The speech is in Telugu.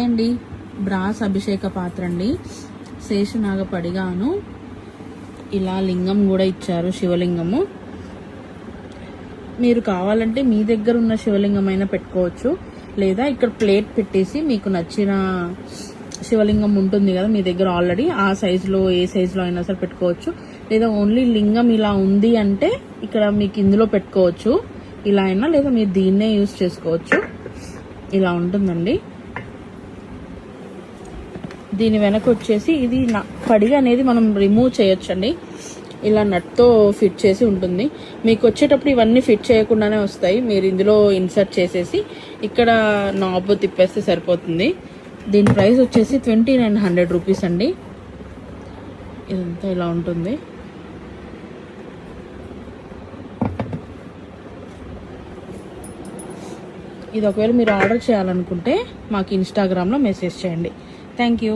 అండి బ్రాస్ అభిషేక పాత్ర అండి. శేషనాగ పడిగాను ఇలా లింగం కూడా ఇచ్చారు, శివలింగము. మీరు కావాలంటే మీ దగ్గర ఉన్న శివలింగం అయినా పెట్టుకోవచ్చు, లేదా ఇక్కడ ప్లేట్ పెట్టేసి మీకు నచ్చిన శివలింగం ఉంటుంది కదా మీ దగ్గర ఆల్రెడీ, ఆ సైజులో ఏ సైజులో అయినా సరే పెట్టుకోవచ్చు. లేదా ఓన్లీ లింగం ఇలా ఉంది అంటే ఇక్కడ మీకు ఇందులో పెట్టుకోవచ్చు ఇలా అయినా, లేదా మీరు దీన్నే యూజ్ చేసుకోవచ్చు. ఇలా ఉంటుందండి. దీని వెనక వచ్చేసి ఇది పడిగ అనేది మనం రిమూవ్ చేయొచ్చండి. ఇలా నట్తో ఫిట్ చేసి ఉంటుంది. మీకు వచ్చేటప్పుడు ఇవన్నీ ఫిట్ చేయకుండానే వస్తాయి. మీరు ఇందులో ఇన్సర్ట్ చేసేసి ఇక్కడ నాబ్ తిప్పేస్తే సరిపోతుంది. దీని ప్రైస్ వచ్చేసి 2900 రూపీస్ అండి. ఇదంతా ఇలా ఉంటుంది. ఇది ఒకవేళ మీరు ఆర్డర్ చేయాలనుకుంటే మాకు ఇన్స్టాగ్రామ్లో మెసేజ్ చేయండి. Thank you.